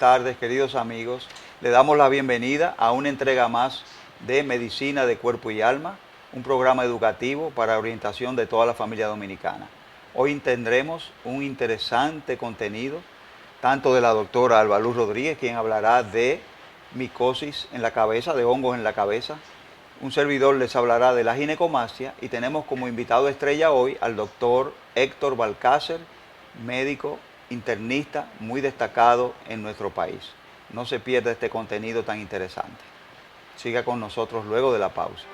tardes, queridos amigos. Le damos la bienvenida a una entrega más de Medicina de Cuerpo y Alma, un programa educativo para orientación de toda la familia dominicana. Hoy tendremos un interesante contenido, tanto de la doctora Alba Luz Rodríguez, quien hablará de micosis en la cabeza, de hongos en la cabeza. Un servidor les hablará de la ginecomastia y tenemos como invitado estrella hoy al doctor Héctor Balcácer, médico internista muy destacado en nuestro país. No se pierda este contenido tan interesante. Siga con nosotros luego de la pausa.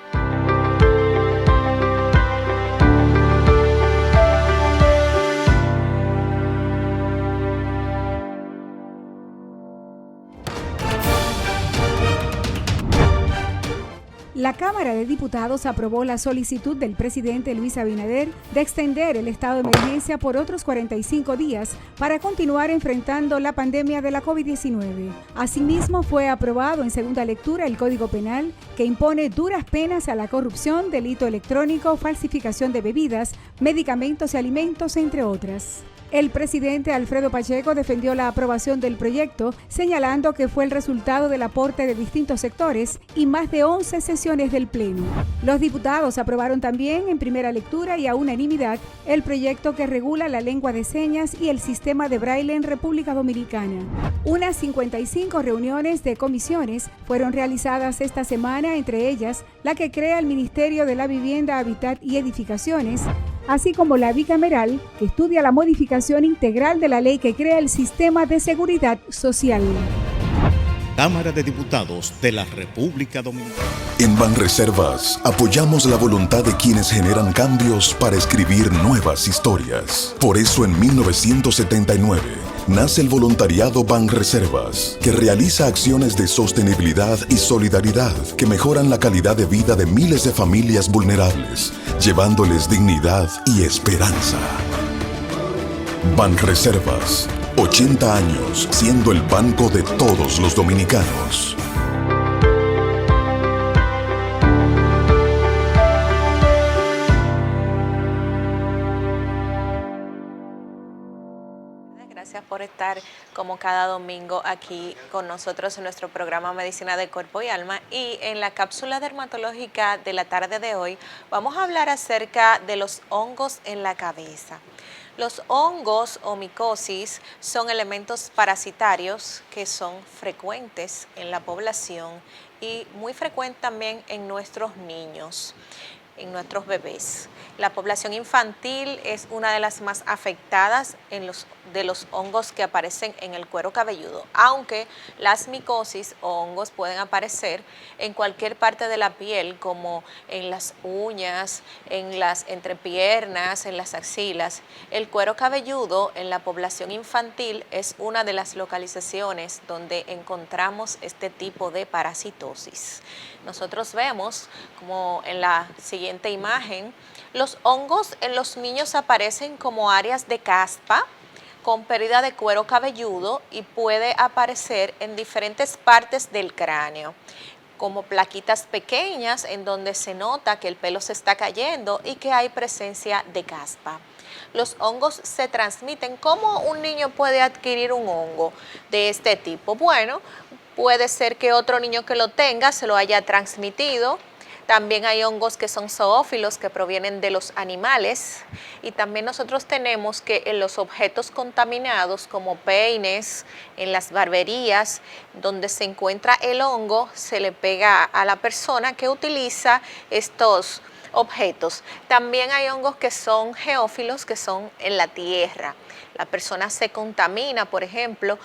La Cámara de Diputados aprobó la solicitud del presidente Luis Abinader de extender el estado de emergencia por otros 45 días para continuar enfrentando la pandemia de la COVID-19. Asimismo, fue aprobado en segunda lectura el Código Penal, que impone duras penas a la corrupción, delito electrónico, falsificación de bebidas, medicamentos y alimentos, entre otras. El presidente Alfredo Pacheco defendió la aprobación del proyecto, señalando que fue el resultado del aporte de distintos sectores y más de 11 sesiones del Pleno. Los diputados aprobaron también en primera lectura y a unanimidad el proyecto que regula la lengua de señas y el sistema de braille en República Dominicana. Unas 55 reuniones de comisiones fueron realizadas esta semana, entre ellas la que crea el Ministerio de la Vivienda, Hábitat y Edificaciones, así como la bicameral, que estudia la modificación integral de la ley que crea el sistema de seguridad social. Cámara de Diputados de la República Dominicana. En Banreservas apoyamos la voluntad de quienes generan cambios para escribir nuevas historias. Por eso en 1979 nace el voluntariado Banreservas, que realiza acciones de sostenibilidad y solidaridad que mejoran la calidad de vida de miles de familias vulnerables, llevándoles dignidad y esperanza. Banreservas, 80 años siendo el banco de todos los dominicanos. Gracias por estar como cada domingo aquí con nosotros en nuestro programa Medicina de Cuerpo y Alma, y en la cápsula dermatológica de la tarde de hoy vamos a hablar acerca de los hongos en la cabeza. Los hongos o micosis son elementos parasitarios que son frecuentes en la población y muy frecuentes también en nuestros niños, en nuestros bebés. La población infantil es una de las más afectadas de los hongos que aparecen en el cuero cabelludo, aunque las micosis o hongos pueden aparecer en cualquier parte de la piel, como en las uñas, en las entrepiernas, en las axilas. El cuero cabelludo en la población infantil es una de las localizaciones donde encontramos este tipo de parasitosis. Nosotros vemos, como en la siguiente imagen, los hongos en los niños aparecen como áreas de caspa con pérdida de cuero cabelludo y puede aparecer en diferentes partes del cráneo, como plaquitas pequeñas en donde se nota que el pelo se está cayendo y que hay presencia de caspa. Los hongos se transmiten. ¿Cómo un niño puede adquirir un hongo de este tipo? Bueno, puede ser que otro niño que lo tenga se lo haya transmitido. También hay hongos que son zoófilos, que provienen de los animales, y también nosotros tenemos que en los objetos contaminados como peines, en las barberías, donde se encuentra el hongo, se le pega a la persona que utiliza estos objetos. También hay hongos que son geófilos, que son en la tierra. La persona se contamina, por ejemplo,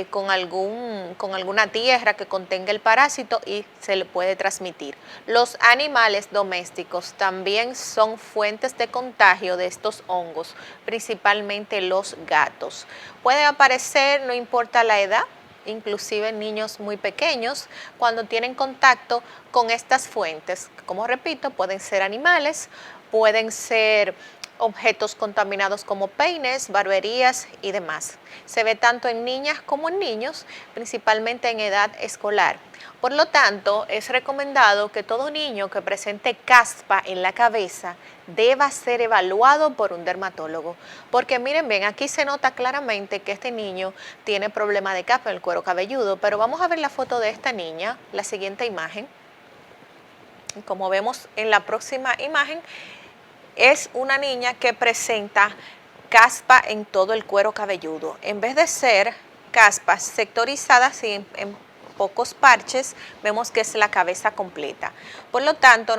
con alguna tierra que contenga el parásito y se le puede transmitir. Los animales domésticos también son fuentes de contagio de estos hongos, principalmente los gatos. Pueden aparecer, no importa la edad, inclusive niños muy pequeños, cuando tienen contacto con estas fuentes. Como repito, pueden ser animales, pueden ser objetos contaminados como peines, barberías y demás. Se ve tanto en niñas como en niños, principalmente en edad escolar. Por lo tanto, es recomendado que todo niño que presente caspa en la cabeza deba ser evaluado por un dermatólogo. Porque miren bien, aquí se nota claramente que este niño tiene problema de caspa en el cuero cabelludo, pero vamos a ver la foto de esta niña, la siguiente imagen. Como vemos en la próxima imagen, es una niña que presenta caspa en todo el cuero cabelludo. En vez de ser caspas sectorizadas y en pocos parches, vemos que es la cabeza completa. Por lo tanto,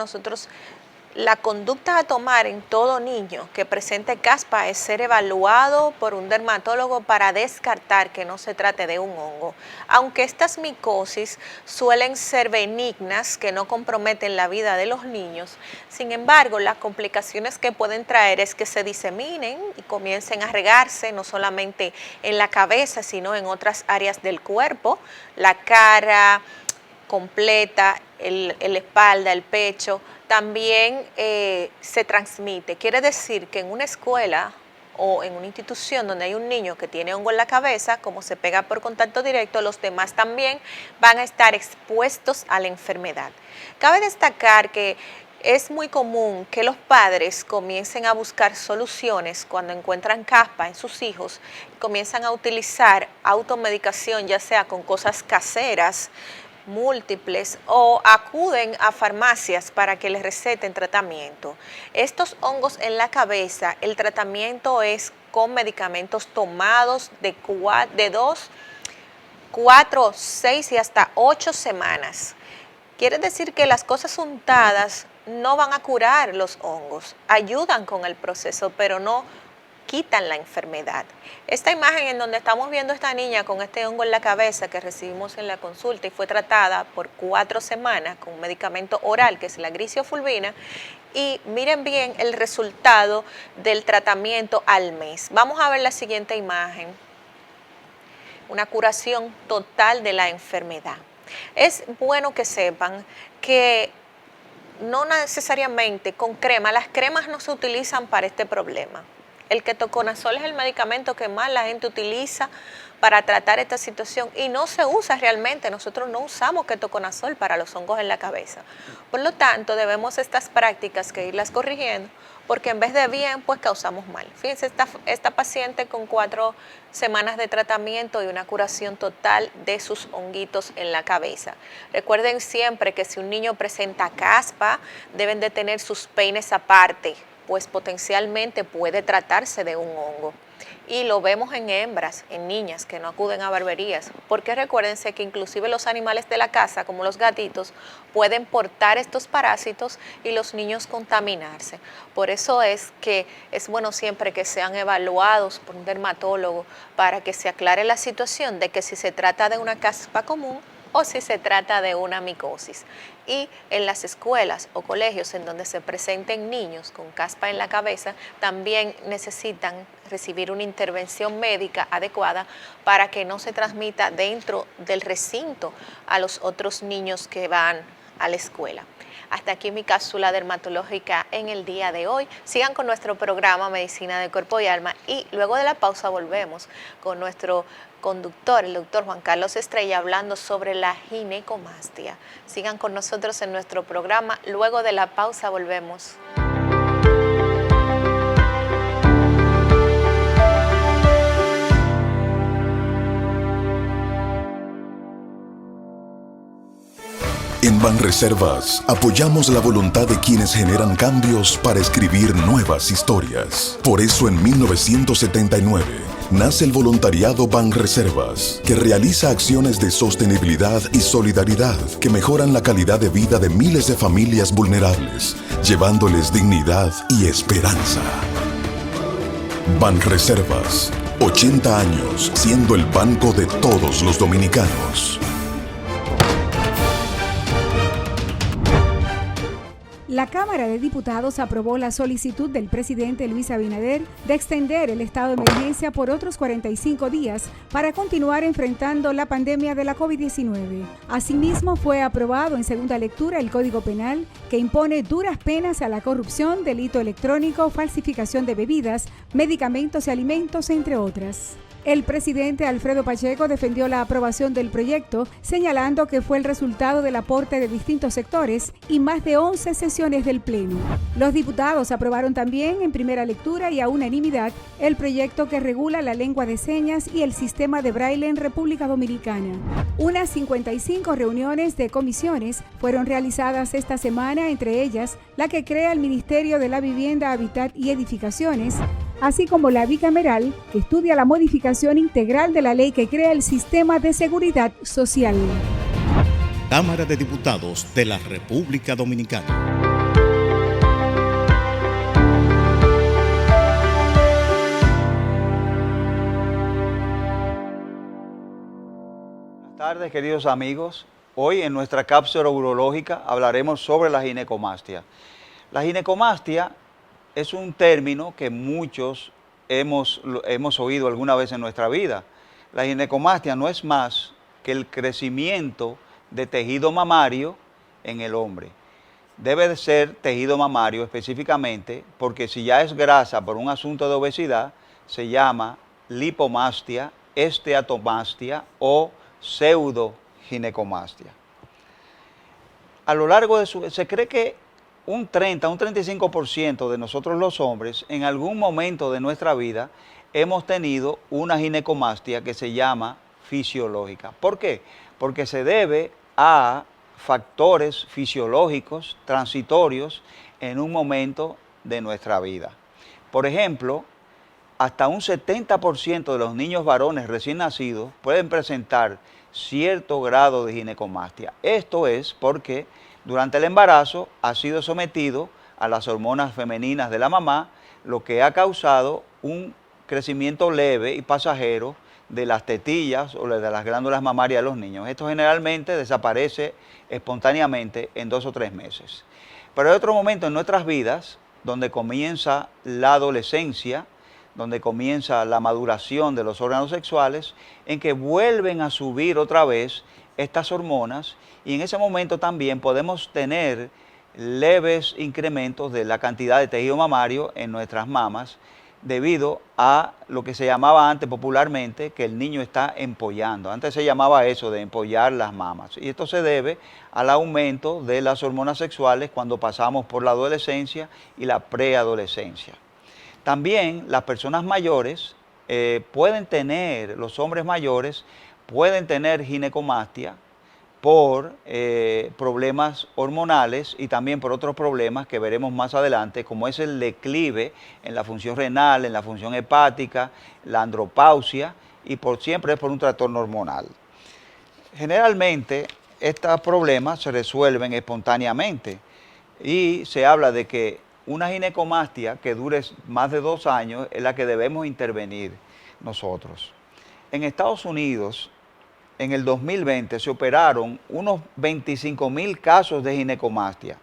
la conducta a tomar en todo niño que presente caspa es ser evaluado por un dermatólogo para descartar que no se trate de un hongo. Aunque estas micosis suelen ser benignas, que no comprometen la vida de los niños, sin embargo, las complicaciones que pueden traer es que se diseminen y comiencen a regarse no solamente en la cabeza, sino en otras áreas del cuerpo, la cara completa, la espalda, el pecho. También se transmite. Quiere decir que en una escuela o en una institución donde hay un niño que tiene hongo en la cabeza, como se pega por contacto directo, los demás también van a estar expuestos a la enfermedad. Cabe destacar que es muy común que los padres comiencen a buscar soluciones cuando encuentran caspa en sus hijos, comienzan a utilizar automedicación, ya sea con cosas caseras, múltiples, o acuden a farmacias para que les receten tratamiento. Estos hongos en la cabeza, el tratamiento es con medicamentos tomados de 2, 4, 6 y hasta 8 semanas. Quiere decir que las cosas untadas no van a curar los hongos, ayudan con el proceso, pero no quitan la enfermedad. Esta imagen en donde estamos viendo a esta niña con este hongo en la cabeza que recibimos en la consulta y fue tratada por 4 semanas con un medicamento oral que es la gliciofulvina, y miren bien el resultado del tratamiento al mes. Vamos a ver la siguiente imagen. Una curación total de la enfermedad. Es bueno que sepan que no necesariamente con crema, las cremas no se utilizan para este problema. El ketoconazol es el medicamento que más la gente utiliza para tratar esta situación y no se usa realmente. Nosotros no usamos ketoconazol para los hongos en la cabeza. Por lo tanto, debemos estas prácticas que irlas corrigiendo, porque en vez de bien, pues causamos mal. Fíjense, esta paciente con 4 semanas de tratamiento y una curación total de sus honguitos en la cabeza. Recuerden siempre que si un niño presenta caspa, deben de tener sus peines aparte, pues potencialmente puede tratarse de un hongo. Y lo vemos en hembras, en niñas que no acuden a barberías, porque recuérdense que inclusive los animales de la casa, como los gatitos, pueden portar estos parásitos y los niños contaminarse. Por eso es que es bueno siempre que sean evaluados por un dermatólogo para que se aclare la situación de que si se trata de una caspa común o si se trata de una micosis. Y en las escuelas o colegios en donde se presenten niños con caspa en la cabeza, también necesitan recibir una intervención médica adecuada para que no se transmita dentro del recinto a los otros niños que van a la escuela. Hasta aquí mi cápsula dermatológica en el día de hoy. Sigan con nuestro programa Medicina de Cuerpo y Alma y luego de la pausa volvemos con nuestro conductor, el doctor Juan Carlos Estrella, hablando sobre la ginecomastia. Sigan con nosotros en nuestro programa. Luego de la pausa volvemos. En Banreservas apoyamos la voluntad de quienes generan cambios para escribir nuevas historias. Por eso en 1979 nace el voluntariado Banreservas, que realiza acciones de sostenibilidad y solidaridad que mejoran la calidad de vida de miles de familias vulnerables, llevándoles dignidad y esperanza. Banreservas, 80 años siendo el banco de todos los dominicanos. La Cámara de Diputados aprobó la solicitud del presidente Luis Abinader de extender el estado de emergencia por otros 45 días para continuar enfrentando la pandemia de la COVID-19. Asimismo, fue aprobado en segunda lectura el Código Penal, que impone duras penas a la corrupción, delito electrónico, falsificación de bebidas, medicamentos y alimentos, entre otras. El presidente Alfredo Pacheco defendió la aprobación del proyecto, señalando que fue el resultado del aporte de distintos sectores y más de 11 sesiones del Pleno. Los diputados aprobaron también en primera lectura y a unanimidad el proyecto que regula la lengua de señas y el sistema de braille en República Dominicana. Unas 55 reuniones de comisiones fueron realizadas esta semana, entre ellas la que crea el Ministerio de la Vivienda, Hábitat y Edificaciones, así como la bicameral, que estudia la modificación integral de la ley que crea el sistema de seguridad social. Cámara de Diputados de la República Dominicana. Buenas tardes, queridos amigos. Hoy en nuestra cápsula urológica hablaremos sobre la ginecomastia. La ginecomastia es un término que muchos hemos oído alguna vez en nuestra vida. La ginecomastia no es más que el crecimiento de tejido mamario en el hombre. Debe de ser tejido mamario específicamente, porque si ya es grasa por un asunto de obesidad, se llama lipomastia, esteatomastia o pseudoginecomastia. A lo largo de se cree que un 35% de nosotros los hombres en algún momento de nuestra vida hemos tenido una ginecomastia que se llama fisiológica. ¿Por qué? Porque se debe a factores fisiológicos transitorios en un momento de nuestra vida. Por ejemplo, hasta un 70% de los niños varones recién nacidos pueden presentar cierto grado de ginecomastia. Esto es porque durante el embarazo ha sido sometido a las hormonas femeninas de la mamá, lo que ha causado un crecimiento leve y pasajero de las tetillas o de las glándulas mamarias de los niños. Esto generalmente desaparece espontáneamente en 2 o 3 meses. Pero hay otro momento en nuestras vidas donde comienza la adolescencia, donde comienza la maduración de los órganos sexuales, en que vuelven a subir otra vez estas hormonas, y en ese momento también podemos tener leves incrementos de la cantidad de tejido mamario en nuestras mamas debido a lo que se llamaba antes popularmente que el niño está empollando. Antes se llamaba eso de empollar las mamas, y esto se debe al aumento de las hormonas sexuales cuando pasamos por la adolescencia y la preadolescencia. También las personas mayores los hombres mayores pueden tener ginecomastia por problemas hormonales y también por otros problemas que veremos más adelante, como es el declive en la función renal, en la función hepática, la andropausia, y siempre es por un trastorno hormonal. Generalmente estos problemas se resuelven espontáneamente y se habla de que una ginecomastia que dure más de 2 años es la que debemos intervenir nosotros. En Estados Unidos, en el 2020 se operaron unos 25,000 casos de ginecomastia,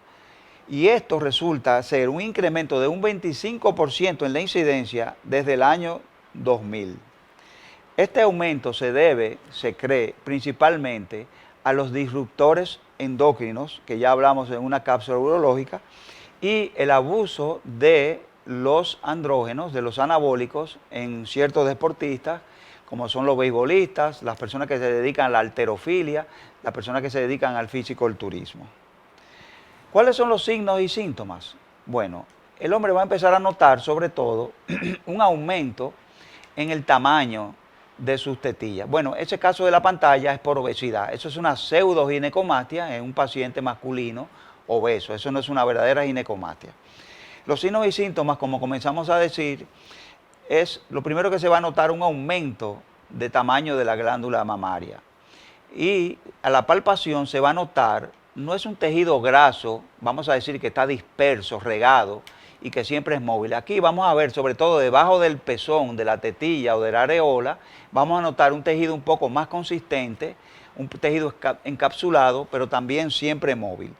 y esto resulta ser un incremento de un 25% en la incidencia desde el año 2000. Este aumento se cree principalmente a los disruptores endocrinos, que ya hablamos en una cápsula urológica, y el abuso de los andrógenos, de los anabólicos en ciertos deportistas, como son los beisbolistas, las personas que se dedican a la halterofilia, las personas que se dedican al fisiculturismo. ¿Cuáles son los signos y síntomas? Bueno, el hombre va a empezar a notar sobre todo un aumento en el tamaño de sus tetillas. Bueno, ese caso de la pantalla es por obesidad. Eso es una pseudoginecomastia en un paciente masculino obeso. Eso no es una verdadera ginecomastia. Los signos y síntomas, como comenzamos a decir, es lo primero que se va a notar un aumento de tamaño de la glándula mamaria. Y a la palpación se va a notar, no es un tejido graso, vamos a decir que está disperso, regado y que siempre es móvil. Aquí vamos a ver, sobre todo debajo del pezón, de la tetilla o de la areola, vamos a notar un tejido un poco más consistente, un tejido encapsulado, pero también siempre móvil.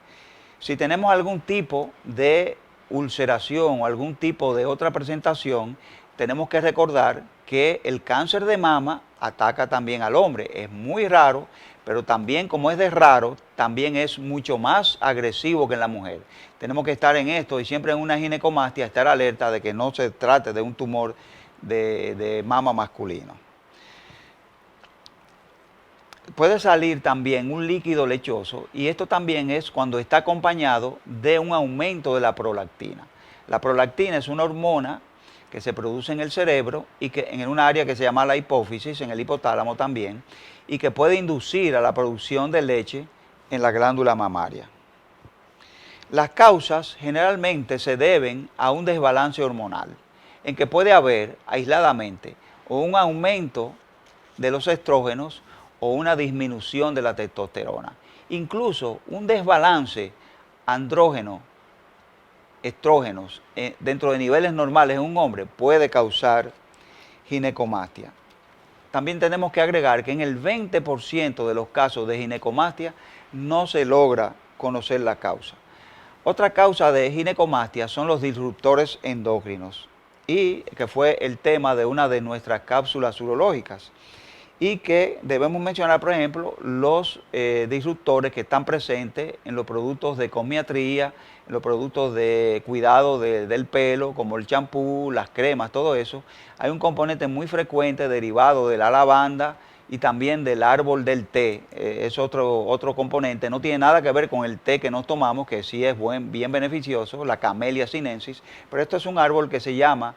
Si tenemos algún tipo de ulceración o algún tipo de otra presentación, tenemos que recordar que el cáncer de mama ataca también al hombre. Es muy raro, pero también como es de raro, también es mucho más agresivo que en la mujer. Tenemos que estar en esto y siempre en una ginecomastia estar alerta de que no se trate de un tumor de mama masculino. Puede salir también un líquido lechoso y esto también es cuando está acompañado de un aumento de la prolactina. La prolactina es una hormona que se produce en el cerebro y que en un área que se llama la hipófisis, en el hipotálamo también, y que puede inducir a la producción de leche en la glándula mamaria. Las causas generalmente se deben a un desbalance hormonal, en que puede haber aisladamente o un aumento de los estrógenos o una disminución de la testosterona. Incluso un desbalance estrógenos dentro de niveles normales en un hombre puede causar ginecomastia. También tenemos que agregar que en el 20% de los casos de ginecomastia no se logra conocer la causa. Otra causa de ginecomastia son los disruptores endócrinos, y que fue el tema de una de nuestras cápsulas urológicas. Y que debemos mencionar, por ejemplo, los disruptores que están presentes en los productos de comiatría, en los productos de cuidado del pelo, como el champú, las cremas, todo eso. Hay un componente muy frecuente derivado de la lavanda y también del árbol del té. Es otro componente, no tiene nada que ver con el té que nos tomamos, que sí es bien beneficioso, la Camellia sinensis, pero esto es un árbol que se llama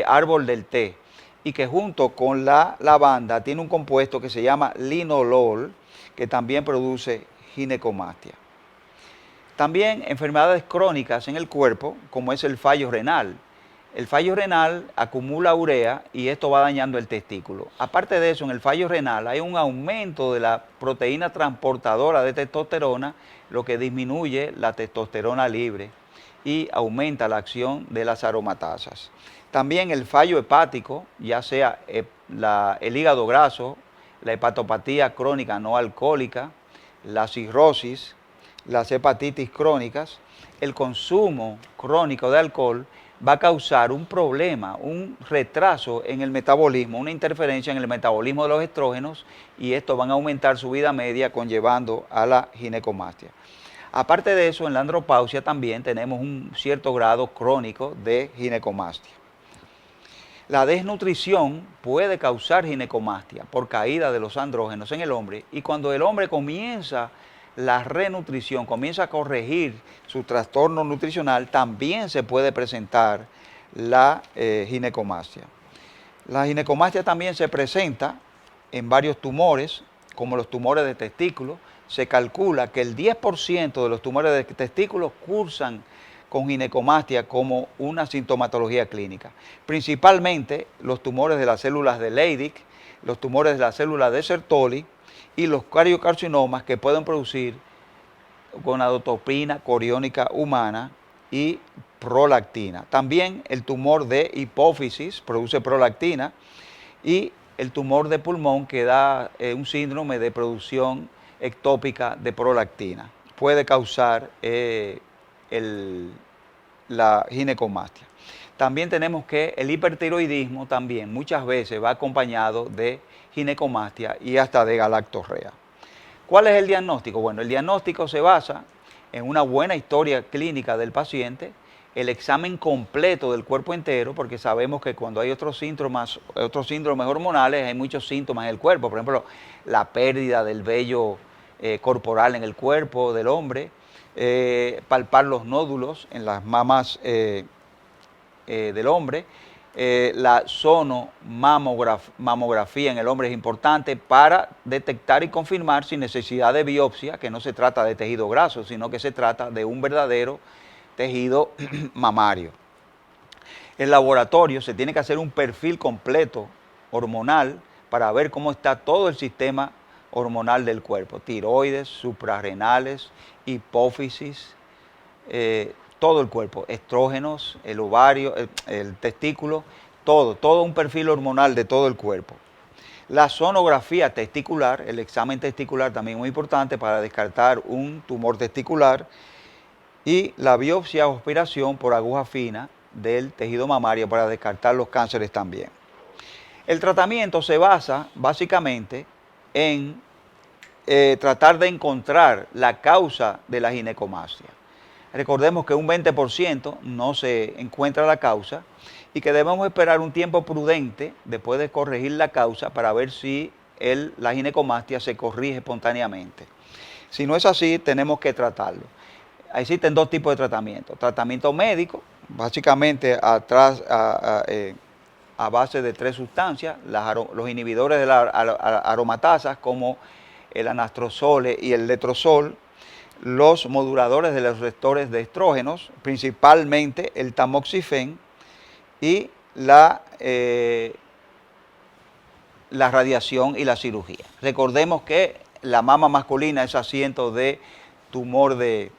árbol del té, y que junto con la lavanda tiene un compuesto que se llama linolol, que también produce ginecomastia. También enfermedades crónicas en el cuerpo, como es el fallo renal. El fallo renal acumula urea y esto va dañando el testículo. Aparte de eso, en el fallo renal hay un aumento de la proteína transportadora de testosterona, lo que disminuye la testosterona libre y aumenta la acción de las aromatasas. También el fallo hepático, ya sea el hígado graso, la hepatopatía crónica no alcohólica, la cirrosis, las hepatitis crónicas, el consumo crónico de alcohol va a causar un problema, un retraso en el metabolismo, una interferencia en el metabolismo de los estrógenos, y esto van a aumentar su vida media, conllevando a la ginecomastia. Aparte de eso, en la andropausia también tenemos un cierto grado crónico de ginecomastia. La desnutrición puede causar ginecomastia por caída de los andrógenos en el hombre, y cuando el hombre comienza la renutrición, comienza a corregir su trastorno nutricional, también se puede presentar la ginecomastia. La ginecomastia también se presenta en varios tumores, como los tumores de testículo. Se calcula que el 10% de los tumores de testículos cursan con ginecomastia como una sintomatología clínica. Principalmente los tumores de las células de Leydig, los tumores de las células de Sertoli y los cariocarcinomas, que pueden producir gonadotropina coriónica humana y prolactina. También el tumor de hipófisis produce prolactina, y el tumor de pulmón, que da un síndrome de producción ectópica de prolactina. Puede causar la ginecomastia. También tenemos que el hipertiroidismo también muchas veces va acompañado de ginecomastia y hasta de galactorrea. ¿Cuál es el diagnóstico? Bueno, el diagnóstico se basa en una buena historia clínica del paciente, el examen completo del cuerpo entero, porque sabemos que cuando hay otros síndromes hormonales, hay muchos síntomas en el cuerpo. Por ejemplo, la pérdida del vello corporal en el cuerpo del hombre, palpar los nódulos en las mamas del hombre. La sonomamografía en el hombre es importante para detectar y confirmar sin necesidad de biopsia que no se trata de tejido graso, sino que se trata de un verdadero tejido mamario. En laboratorio se tiene que hacer un perfil completo hormonal para ver cómo está todo el sistema hormonal del cuerpo: tiroides, suprarrenales, hipófisis, todo el cuerpo, estrógenos, el ovario, el testículo, todo un perfil hormonal de todo el cuerpo. La sonografía testicular, el examen testicular también es muy importante para descartar un tumor testicular. y la biopsia o aspiración por aguja fina del tejido mamario para descartar los cánceres también. El tratamiento se basa básicamente en tratar de encontrar la causa de la ginecomastia. Recordemos que un 20% no se encuentra la causa y que debemos esperar un tiempo prudente después de corregir la causa para ver si la ginecomastia se corrige espontáneamente. Si no es así, tenemos que tratarlo. Existen dos tipos de tratamiento. Tratamiento médico, básicamente a base de 3 sustancias, los inhibidores de la aromatasas como el anastrozol y el letrozol, los moduladores de los receptores de estrógenos, principalmente el tamoxifen, y la radiación y la cirugía. Recordemos que la mama masculina es asiento de tumor de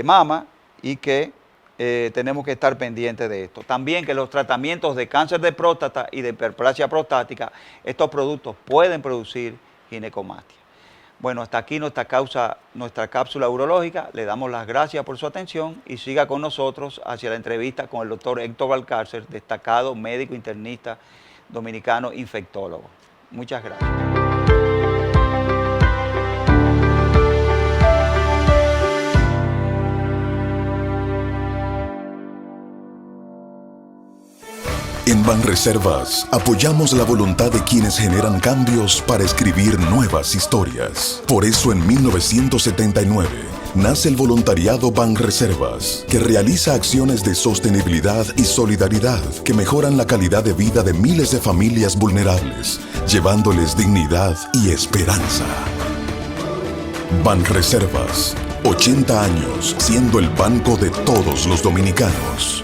mama y que tenemos que estar pendientes de esto. También que los tratamientos de cáncer de próstata y de hiperplasia prostática, estos productos pueden producir ginecomastia. Bueno, hasta aquí nuestra cápsula urológica. Le damos las gracias por su atención y siga con nosotros hacia la entrevista con el doctor Héctor Valcárcer, destacado médico internista dominicano infectólogo. Muchas gracias. En Banreservas apoyamos la voluntad de quienes generan cambios para escribir nuevas historias. Por eso en 1979 nace el voluntariado Banreservas, que realiza acciones de sostenibilidad y solidaridad que mejoran la calidad de vida de miles de familias vulnerables, llevándoles dignidad y esperanza. Banreservas, 80 años siendo el banco de todos los dominicanos.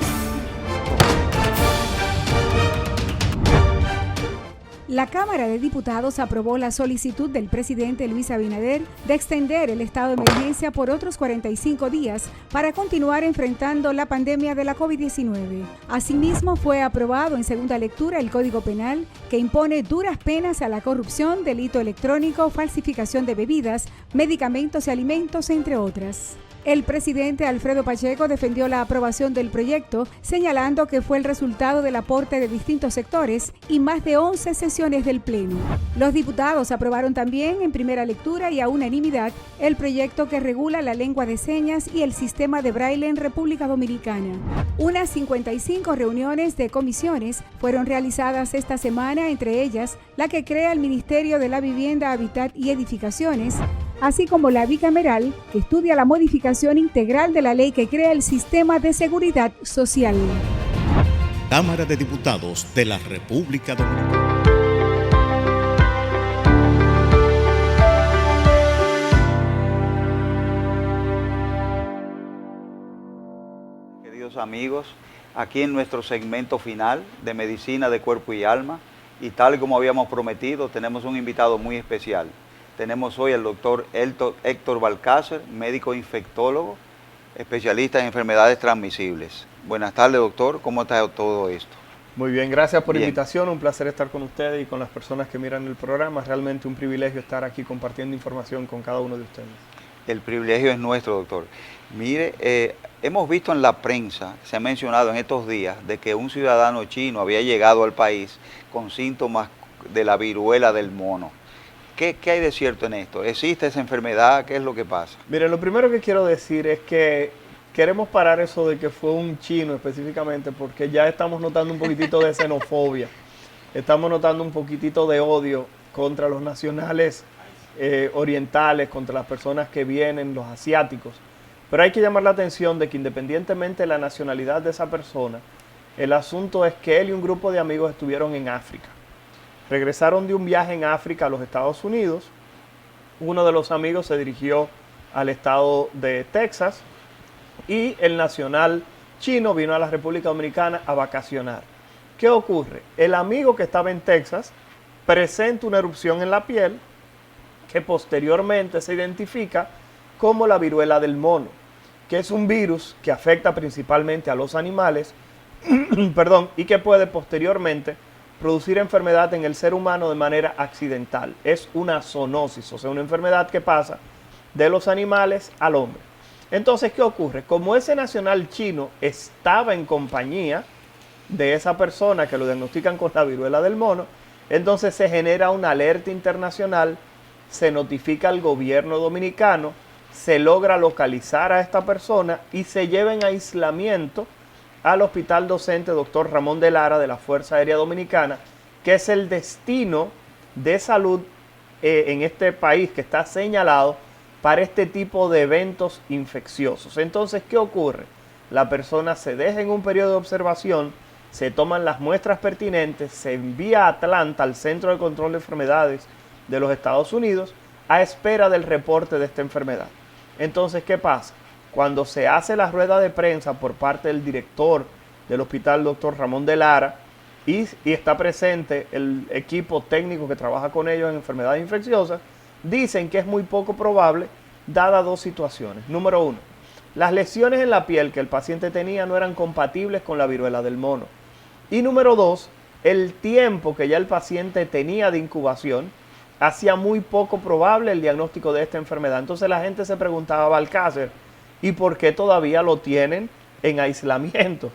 La Cámara de Diputados aprobó la solicitud del presidente Luis Abinader de extender el estado de emergencia por otros 45 días para continuar enfrentando la pandemia de la COVID-19. Asimismo, fue aprobado en segunda lectura el Código Penal, que impone duras penas a la corrupción, delito electrónico, falsificación de bebidas, medicamentos y alimentos, entre otras. El presidente Alfredo Pacheco defendió la aprobación del proyecto, señalando que fue el resultado del aporte de distintos sectores y más de 11 sesiones del Pleno. Los diputados aprobaron también en primera lectura y a unanimidad el proyecto que regula la lengua de señas y el sistema de braille en República Dominicana. Unas 55 reuniones de comisiones fueron realizadas esta semana, entre ellas la que crea el Ministerio de la Vivienda, Hábitat y Edificaciones, así como la bicameral, que estudia la modificación integral de la ley que crea el sistema de seguridad social. Cámara de Diputados de la República Dominicana. Queridos amigos, aquí en nuestro segmento final de Medicina de Cuerpo y Alma, y tal como habíamos prometido, tenemos un invitado muy especial. Tenemos hoy al doctor Héctor Valcárcer, médico infectólogo, especialista en enfermedades transmisibles. Buenas tardes, doctor. ¿Cómo está todo esto? Muy bien, gracias por la invitación. Un placer estar con ustedes y con las personas que miran el programa. Realmente un privilegio estar aquí compartiendo información con cada uno de ustedes. El privilegio es nuestro, doctor. Mire, hemos visto en la prensa, se ha mencionado en estos días, de que un ciudadano chino había llegado al país con síntomas de la viruela del mono. ¿Qué hay de cierto en esto? ¿Existe esa enfermedad? ¿Qué es lo que pasa? Mire, lo primero que quiero decir es que queremos parar eso de que fue un chino específicamente, porque ya estamos notando un poquitito de xenofobia. Estamos notando un poquitito de odio contra los nacionales orientales, contra las personas que vienen, los asiáticos. Pero hay que llamar la atención de que independientemente de la nacionalidad de esa persona, el asunto es que él y un grupo de amigos estuvieron en África. Regresaron de un viaje en África a los Estados Unidos. Uno de los amigos se dirigió al estado de Texas y el nacional chino vino a la República Dominicana a vacacionar. ¿Qué ocurre? El amigo que estaba en Texas presenta una erupción en la piel que posteriormente se identifica como la viruela del mono, que es un virus que afecta principalmente a los animales y que puede posteriormente producir enfermedad en el ser humano de manera accidental. Es una zoonosis, o sea, una enfermedad que pasa de los animales al hombre. Entonces, ¿qué ocurre? Como ese nacional chino estaba en compañía de esa persona que lo diagnostican con la viruela del mono, entonces se genera una alerta internacional, se notifica al gobierno dominicano, se logra localizar a esta persona y se lleva en aislamiento al Hospital Docente Dr. Ramón de Lara de la Fuerza Aérea Dominicana, que es el destino de salud en este país que está señalado para este tipo de eventos infecciosos. Entonces, ¿qué ocurre? La persona se deja en un periodo de observación, se toman las muestras pertinentes, se envía a Atlanta, al Centro de Control de Enfermedades de los Estados Unidos, a espera del reporte de esta enfermedad. Entonces, ¿qué pasa? Cuando se hace la rueda de prensa por parte del director del hospital, doctor Ramón de Lara, y está presente el equipo técnico que trabaja con ellos en enfermedades infecciosas, dicen que es muy poco probable, dadas dos situaciones. Número uno, las lesiones en la piel que el paciente tenía no eran compatibles con la viruela del mono. Y número dos, el tiempo que ya el paciente tenía de incubación hacía muy poco probable el diagnóstico de esta enfermedad. Entonces la gente se preguntaba, Balcácer, ¿y por qué todavía lo tienen en aislamiento?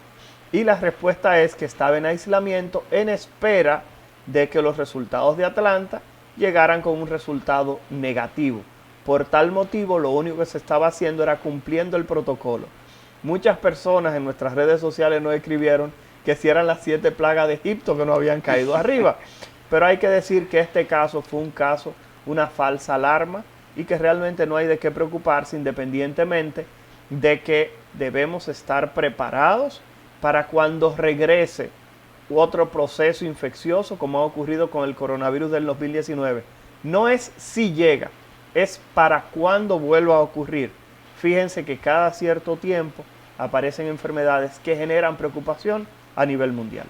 Y la respuesta es que estaba en aislamiento en espera de que los resultados de Atlanta llegaran con un resultado negativo. Por tal motivo, lo único que se estaba haciendo era cumpliendo el protocolo. Muchas personas en nuestras redes sociales nos escribieron que si eran las 7 plagas de Egipto que no habían caído arriba. Pero hay que decir que este caso fue un caso, una falsa alarma, y que realmente no hay de qué preocuparse, independientemente de que debemos estar preparados para cuando regrese otro proceso infeccioso, como ha ocurrido con el coronavirus del 2019. No es si llega, es para cuando vuelva a ocurrir. Fíjense que cada cierto tiempo aparecen enfermedades que generan preocupación a nivel mundial.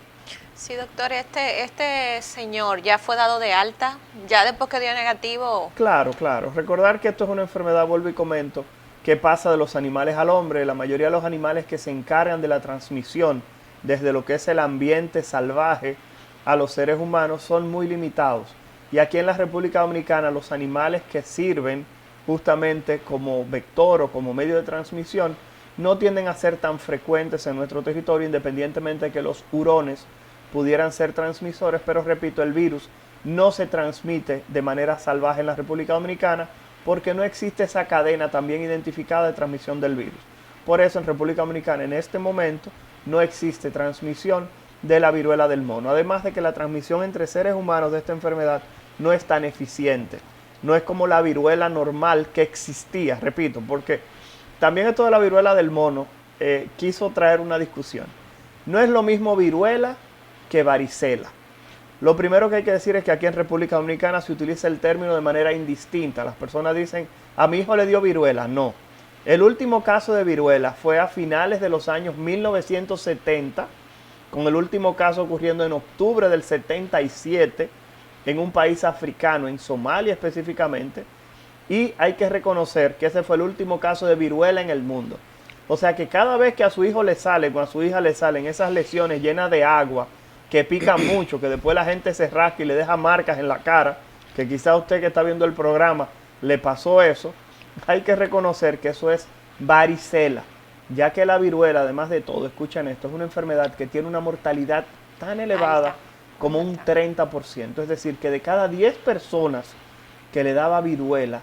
Sí, doctor, este señor ya fue dado de alta, ya después que dio negativo. Claro, claro. Recordar que esto es una enfermedad, vuelvo y comento, que pasa de los animales al hombre. La mayoría de los animales que se encargan de la transmisión desde lo que es el ambiente salvaje a los seres humanos son muy limitados. Y aquí en la República Dominicana los animales que sirven justamente como vector o como medio de transmisión no tienden a ser tan frecuentes en nuestro territorio, independientemente de que los hurones pudieran ser transmisores, pero repito, el virus no se transmite de manera salvaje en la República Dominicana porque no existe esa cadena también identificada de transmisión del virus. Por eso en República Dominicana en este momento no existe transmisión de la viruela del mono. Además de que la transmisión entre seres humanos de esta enfermedad no es tan eficiente. No es como la viruela normal que existía, repito, porque también esto de la viruela del mono quiso traer una discusión. No es lo mismo viruela que varicela. Lo primero que hay que decir es que aquí en República Dominicana se utiliza el término de manera indistinta. Las personas dicen, a mi hijo le dio viruela. No. El último caso de viruela fue a finales de los años 1970, con el último caso ocurriendo en octubre del 77, en un país africano, en Somalia específicamente, y hay que reconocer que ese fue el último caso de viruela en el mundo. O sea que cada vez que a su hijo le sale, o a su hija le salen esas lesiones llenas de agua, que pican mucho, que después la gente se rasca y le deja marcas en la cara, que quizá usted que está viendo el programa le pasó eso, hay que reconocer que eso es varicela, ya que la viruela, además de todo, escuchen esto, es una enfermedad que tiene una mortalidad tan elevada como un 30%, es decir, que de cada 10 personas que le daba viruela,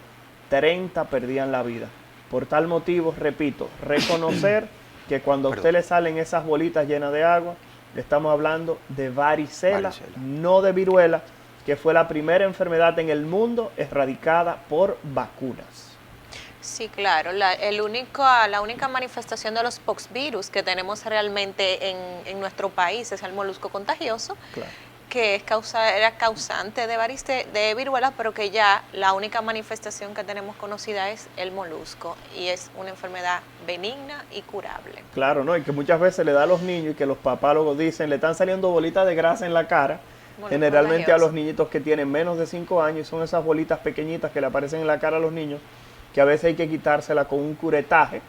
30 perdían la vida. Por tal motivo, repito, reconocer que cuando a usted le salen esas bolitas llenas de agua, estamos hablando de varicela, no de viruela, que fue la primera enfermedad en el mundo erradicada por vacunas. Sí, claro. La única manifestación de los poxvirus que tenemos realmente en nuestro país es el molusco contagioso, claro, que era causante de viruela, pero que ya la única manifestación que tenemos conocida es el molusco, y es una enfermedad benigna y curable. Claro, ¿no? Y que muchas veces le da a los niños, y que los papálogos dicen, le están saliendo bolitas de grasa en la cara, generalmente a los niñitos que tienen menos de 5 años, y son esas bolitas pequeñitas que le aparecen en la cara a los niños, que a veces hay que quitársela con un curetaje,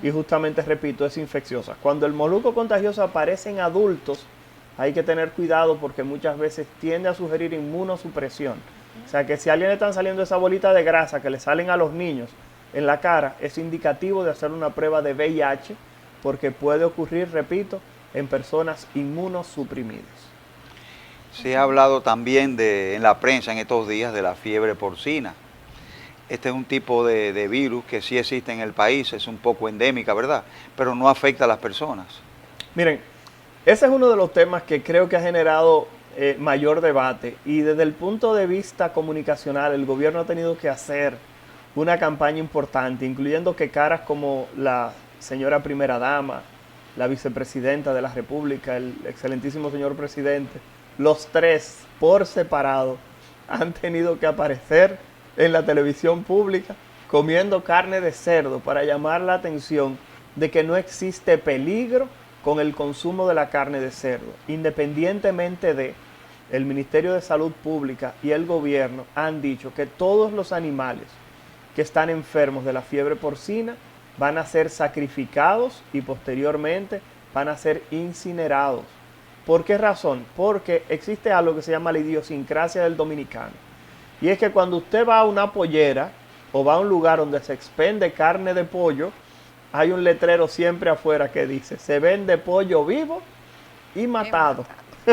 y justamente, repito, es infecciosa. Cuando el molusco contagioso aparece en adultos, hay que tener cuidado porque muchas veces tiende a sugerir inmunosupresión. O sea que si a alguien le están saliendo esa bolita de grasa que le salen a los niños, en la cara, es indicativo de hacer una prueba de VIH, porque puede ocurrir, repito, en personas inmunosuprimidas. Se ha hablado también en la prensa en estos días de la fiebre porcina. Este es un tipo de virus que sí existe en el país, es un poco endémica, ¿verdad? Pero no afecta a las personas. Miren, ese es uno de los temas que creo que ha generado mayor debate, y desde el punto de vista comunicacional el gobierno ha tenido que hacer una campaña importante, incluyendo que caras como la señora primera dama, la vicepresidenta de la República, el excelentísimo señor presidente, los tres por separado han tenido que aparecer en la televisión pública comiendo carne de cerdo para llamar la atención de que no existe peligro con el consumo de la carne de cerdo. Independientemente de, el Ministerio de Salud Pública y el gobierno han dicho que todos los animales que están enfermos de la fiebre porcina van a ser sacrificados y posteriormente van a ser incinerados. ¿Por qué razón? Porque existe algo que se llama la idiosincrasia del dominicano. Y es que cuando usted va a una pollera o va a un lugar donde se expende carne de pollo, hay un letrero siempre afuera que dice: se vende pollo vivo y matado.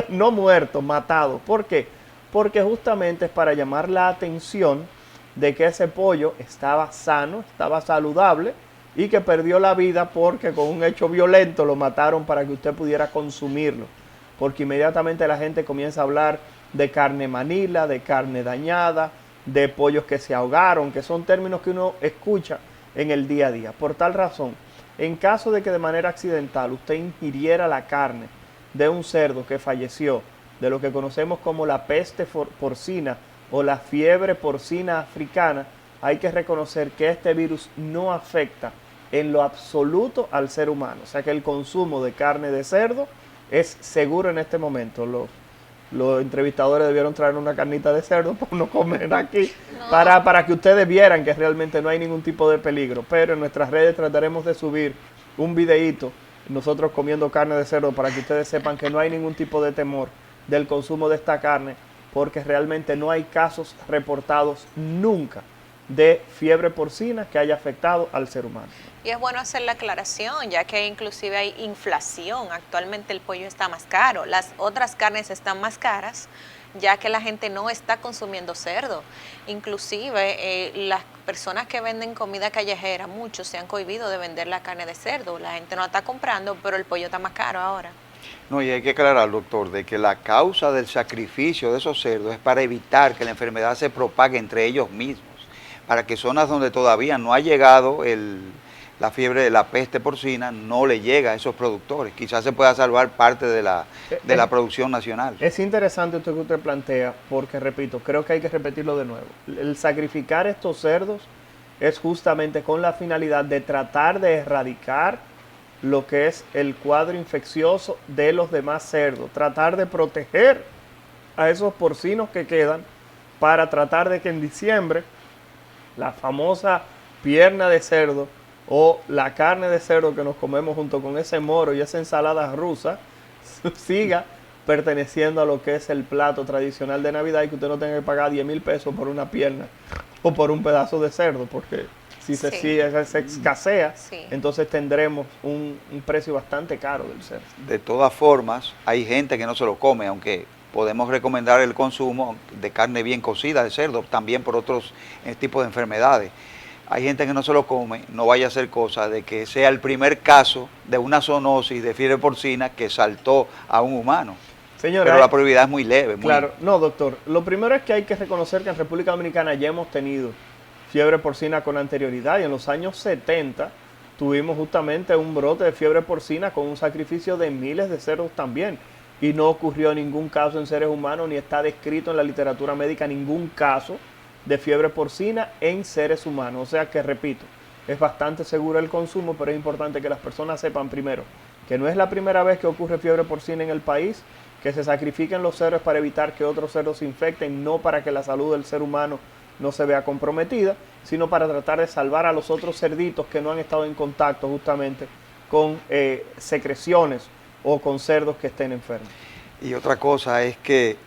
No muerto, matado. ¿Por qué? Porque justamente es para llamar la atención de que ese pollo estaba sano, estaba saludable, y que perdió la vida porque con un hecho violento lo mataron para que usted pudiera consumirlo. Porque inmediatamente la gente comienza a hablar de carne manila, de carne dañada, de pollos que se ahogaron, que son términos que uno escucha en el día a día. Por tal razón, en caso de que de manera accidental usted ingiriera la carne de un cerdo que falleció, de lo que conocemos como la peste porcina o la fiebre porcina africana, hay que reconocer que este virus no afecta en lo absoluto al ser humano. O sea que el consumo de carne de cerdo es seguro en este momento. Los entrevistadores debieron traer una carnita de cerdo para no comer aquí, no. para que ustedes vieran que realmente no hay ningún tipo de peligro. Pero en nuestras redes trataremos de subir un videíto, nosotros comiendo carne de cerdo, para que ustedes sepan que no hay ningún tipo de temor del consumo de esta carne, porque realmente no hay casos reportados nunca de fiebre porcina que haya afectado al ser humano. Y es bueno hacer la aclaración, ya que inclusive hay inflación. Actualmente el pollo está más caro, las otras carnes están más caras, ya que la gente no está consumiendo cerdo. Inclusive las personas que venden comida callejera, muchos se han cohibido de vender la carne de cerdo. La gente no la está comprando, pero el pollo está más caro ahora. No, y hay que aclarar, doctor, de que la causa del sacrificio de esos cerdos es para evitar que la enfermedad se propague entre ellos mismos, para que zonas donde todavía no ha llegado la fiebre de la peste porcina no le llega a esos productores. Quizás se pueda salvar parte de la producción nacional. Es interesante esto que usted plantea, porque repito, creo que hay que repetirlo de nuevo. El sacrificar estos cerdos es justamente con la finalidad de tratar de erradicar lo que es el cuadro infeccioso de los demás cerdos, tratar de proteger a esos porcinos que quedan, para tratar de que en diciembre la famosa pierna de cerdo o la carne de cerdo que nos comemos junto con ese moro y esa ensalada rusa siga perteneciendo a lo que es el plato tradicional de Navidad, y que usted no tenga que pagar 10,000 pesos por una pierna o por un pedazo de cerdo, porque si se escasea, entonces tendremos un precio bastante caro del cerdo. De todas formas, hay gente que no se lo come, aunque podemos recomendar el consumo de carne bien cocida de cerdo, también por otros tipos de enfermedades. Hay gente que no se lo come, no vaya a ser cosa de que sea el primer caso de una zoonosis de fiebre porcina que saltó a un humano. Señora, pero la probabilidad es muy leve. Claro, no, doctor. Lo primero es que hay que reconocer que en República Dominicana ya hemos tenido fiebre porcina con anterioridad, y en los años 70 tuvimos justamente un brote de fiebre porcina con un sacrificio de miles de cerdos también, y no ocurrió ningún caso en seres humanos, ni está descrito en la literatura médica ningún caso de fiebre porcina en seres humanos. O sea que, repito, es bastante seguro el consumo, pero es importante que las personas sepan primero que no es la primera vez que ocurre fiebre porcina en el país, que se sacrifiquen los cerdos para evitar que otros cerdos se infecten, no para que la salud del ser humano no se vea comprometida, sino para tratar de salvar a los otros cerditos que no han estado en contacto justamente con secreciones o con cerdos que estén enfermos. Y otra cosa es que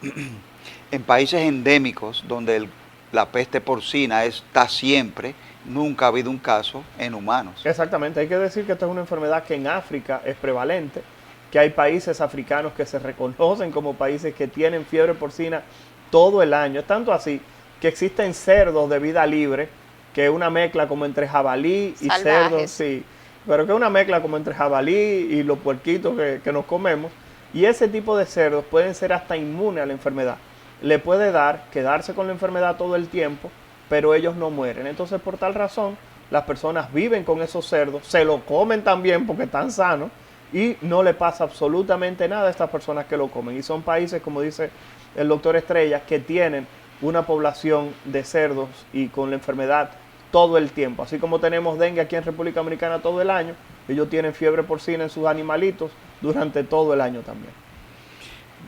en países endémicos donde la peste porcina está siempre, nunca ha habido un caso en humanos. Exactamente, hay que decir que esta es una enfermedad que en África es prevalente, que hay países africanos que se reconocen como países que tienen fiebre porcina todo el año. Es tanto así que existen cerdos de vida libre, que es una mezcla como entre jabalí y salvajes. cerdo, sí, pero que es una mezcla como entre jabalí y los puerquitos que nos comemos. Y ese tipo de cerdos pueden ser hasta inmunes a la enfermedad. Le puede quedarse con la enfermedad todo el tiempo, pero ellos no mueren. Entonces, por tal razón, las personas viven con esos cerdos, se lo comen también porque están sanos y no le pasa absolutamente nada a estas personas que lo comen. Y son países, como dice el doctor Estrella, que tienen una población de cerdos y con la enfermedad todo el tiempo. Así como tenemos dengue aquí en República Dominicana todo el año, ellos tienen fiebre porcina en sus animalitos durante todo el año también.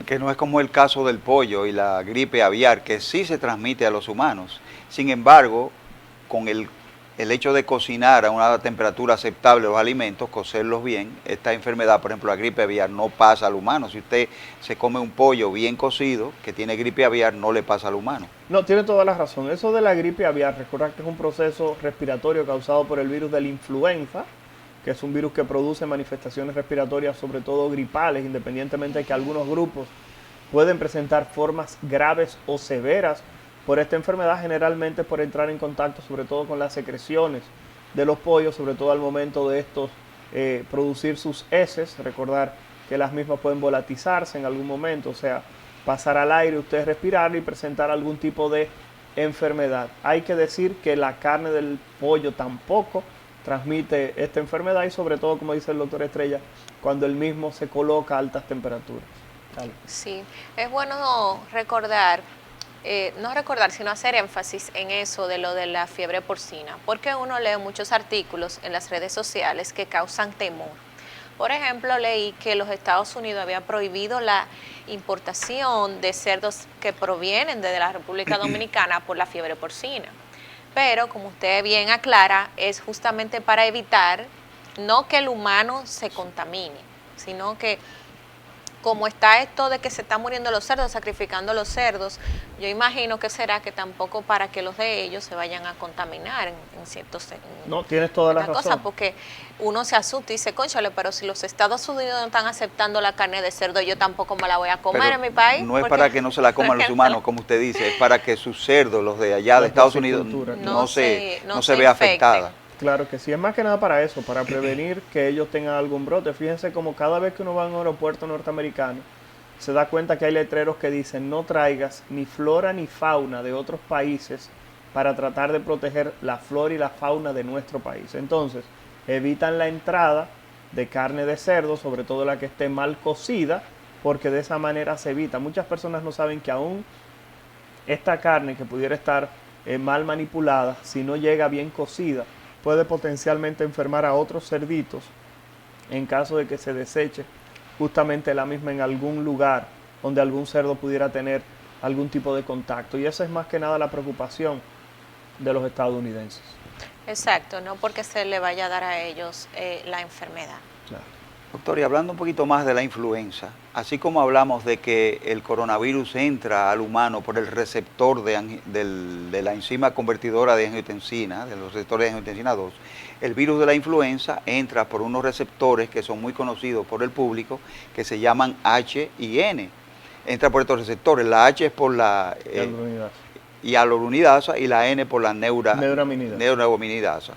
Que no es como el caso del pollo y la gripe aviar, que sí se transmite a los humanos. Sin embargo, con el hecho de cocinar a una temperatura aceptable los alimentos, cocerlos bien, esta enfermedad, por ejemplo la gripe aviar, no pasa al humano. Si usted se come un pollo bien cocido que tiene gripe aviar, no le pasa al humano. No, tiene toda la razón. Eso de la gripe aviar, recordad que es un proceso respiratorio causado por el virus de la influenza, que es un virus que produce manifestaciones respiratorias, sobre todo gripales, independientemente de que algunos grupos pueden presentar formas graves o severas por esta enfermedad, generalmente por entrar en contacto sobre todo con las secreciones de los pollos, sobre todo al momento de estos producir sus heces. Recordar que las mismas pueden volatilizarse en algún momento, o sea, pasar al aire, usted respirar y presentar algún tipo de enfermedad. Hay que decir que la carne del pollo tampoco transmite esta enfermedad y sobre todo, como dice el doctor Estrella, cuando el mismo se coloca a altas temperaturas. Dale. Sí, es bueno recordar, no recordar, sino hacer énfasis en eso de lo de la fiebre porcina, porque uno lee muchos artículos en las redes sociales que causan temor. Por ejemplo, leí que los Estados Unidos había prohibido la importación de cerdos que provienen de la República Dominicana por la fiebre porcina. Pero, como usted bien aclara, es justamente para evitar no que el humano se contamine, sino que como está esto de que se están muriendo los cerdos, sacrificando los cerdos, yo imagino que será que tampoco para que los de ellos se vayan a contaminar en ciertos... No, tienes toda la razón. Cosa, porque uno se asusta y dice, cónchale, pero si los Estados Unidos no están aceptando la carne de cerdo, yo tampoco me la voy a comer Pero en mi país. no es para que no se la coman los humanos, como usted dice, es para que sus cerdos, los de allá de Estados Unidos, no se vea afectada. Claro que sí, es más que nada para eso, para prevenir que ellos tengan algún brote. Fíjense como cada vez que uno va a un aeropuerto norteamericano, se da cuenta que hay letreros que dicen no traigas ni flora ni fauna de otros países para tratar de proteger la flora y la fauna de nuestro país. Entonces, evitan la entrada de carne de cerdo, sobre todo la que esté mal cocida, porque de esa manera se evita. Muchas personas no saben que aún esta carne que pudiera estar mal manipulada, si no llega bien cocida, puede potencialmente enfermar a otros cerditos en caso de que se deseche justamente la misma en algún lugar donde algún cerdo pudiera tener algún tipo de contacto. Y esa es más que nada la preocupación de los estadounidenses. Exacto, no porque se le vaya a dar a ellos la enfermedad. Claro. Doctor, y hablando un poquito más de la influenza, así como hablamos de que el coronavirus entra al humano por el receptor de la enzima convertidora de angiotensina, de los receptores de angiotensina 2, el virus de la influenza entra por unos receptores que son muy conocidos por el público, que se llaman H y N. Entra por estos receptores, la H es por la hialuronidasa y la N por la neuraminidasa.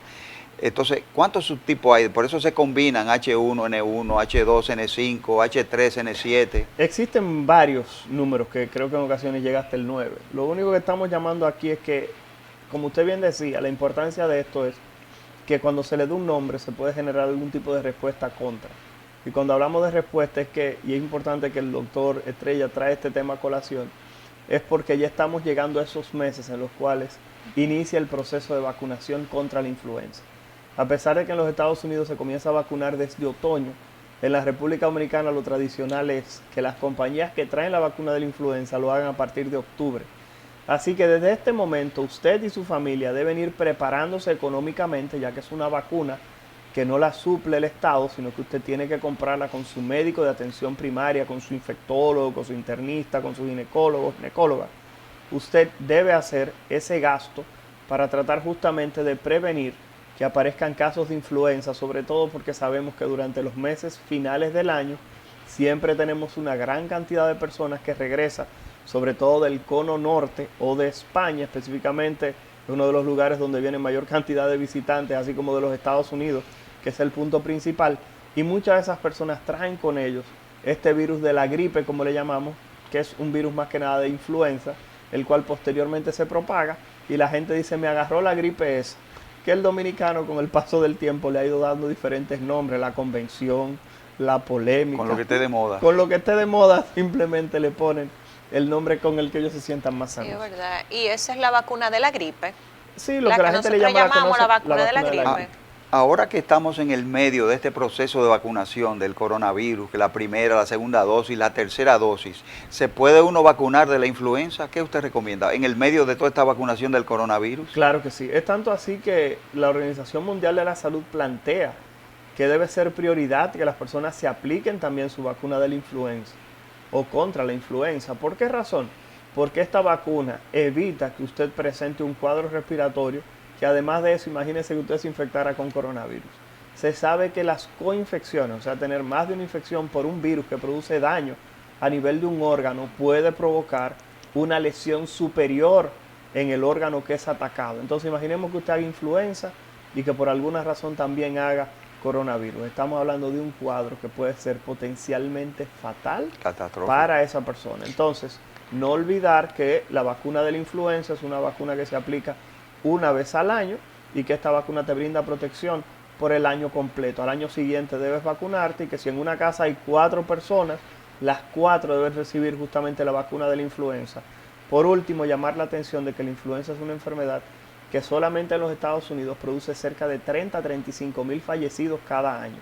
Entonces, ¿cuántos subtipos hay? Por eso se combinan H1, N1, H2, N5, H3, N7. Existen varios números que creo que en ocasiones llega hasta el 9. Lo único que estamos llamando aquí es que, como usted bien decía, la importancia de esto es que cuando se le da un nombre se puede generar algún tipo de respuesta contra. Y cuando hablamos de respuesta y es importante que el doctor Estrella trae este tema a colación, es porque ya estamos llegando a esos meses en los cuales inicia el proceso de vacunación contra la influenza. A pesar de que en los Estados Unidos se comienza a vacunar desde otoño, en la República Dominicana lo tradicional es que las compañías que traen la vacuna de la influenza lo hagan a partir de octubre. Así que desde este momento usted y su familia deben ir preparándose económicamente, ya que es una vacuna que no la suple el Estado, sino que usted tiene que comprarla con su médico de atención primaria, con su infectólogo, con su internista, con su ginecóloga, usted debe hacer ese gasto para tratar justamente de prevenir que aparezcan casos de influenza, sobre todo porque sabemos que durante los meses finales del año siempre tenemos una gran cantidad de personas que regresan, sobre todo del cono norte o de España específicamente, uno de los lugares donde viene mayor cantidad de visitantes, así como de los Estados Unidos, que es el punto principal, y muchas de esas personas traen con ellos este virus de la gripe, como le llamamos, que es un virus más que nada de influenza, el cual posteriormente se propaga, y la gente dice, me agarró la gripe esa, que el dominicano con el paso del tiempo le ha ido dando diferentes nombres, la convención, la polémica. Con lo que esté de moda. Con lo que esté de moda, simplemente le ponen el nombre con el que ellos se sientan más sanos. Sí, es verdad. Y esa es la vacuna de la gripe. Sí, lo que la gente le llama la vacuna de la gripe. Ahora que estamos en el medio de este proceso de vacunación del coronavirus, que la primera, la segunda dosis, la tercera dosis, ¿se puede uno vacunar de la influenza? ¿Qué usted recomienda en el medio de toda esta vacunación del coronavirus? Claro que sí. Es tanto así que la Organización Mundial de la Salud plantea que debe ser prioridad que las personas se apliquen también su vacuna de la influenza o contra la influenza. ¿Por qué razón? Porque esta vacuna evita que usted presente un cuadro respiratorio que además de eso, imagínese que usted se infectara con coronavirus. Se sabe que las coinfecciones, o sea, tener más de una infección por un virus que produce daño a nivel de un órgano, puede provocar una lesión superior en el órgano que es atacado. Entonces, imaginemos que usted haga influenza y que por alguna razón también haga coronavirus. Estamos hablando de un cuadro que puede ser potencialmente fatal para esa persona. Entonces, no olvidar que la vacuna de la influenza es una vacuna que se aplica una vez al año y que esta vacuna te brinda protección por el año completo. Al año siguiente debes vacunarte y que si en una casa hay 4 personas, las 4 deben recibir justamente la vacuna de la influenza. Por último, llamar la atención de que la influenza es una enfermedad que solamente en los Estados Unidos produce cerca de 30 a 35 mil fallecidos cada año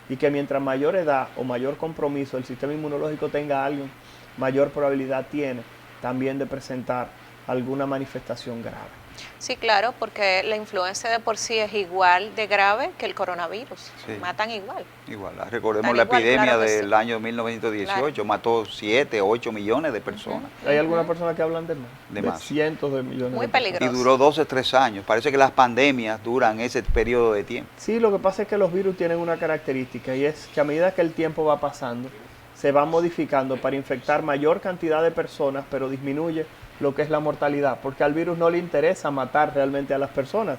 y que mientras mayor edad o mayor compromiso el sistema inmunológico tenga alguien, mayor probabilidad tiene también de presentar alguna manifestación grave. Sí, claro, porque la influenza de por sí es igual de grave que el coronavirus. Sí. Matan igual. Igual. Recordemos la epidemia del año 1918, mató 7, 8 millones de personas. ¿Hay alguna persona que hablan de más? De más. Cientos de millones. Muy de peligroso. Y duró 12, 3 años. Parece que las pandemias duran ese periodo de tiempo. Sí, lo que pasa es que los virus tienen una característica y es que a medida que el tiempo va pasando, se van modificando para infectar mayor cantidad de personas, pero disminuye lo que es la mortalidad, porque al virus no le interesa matar realmente a las personas,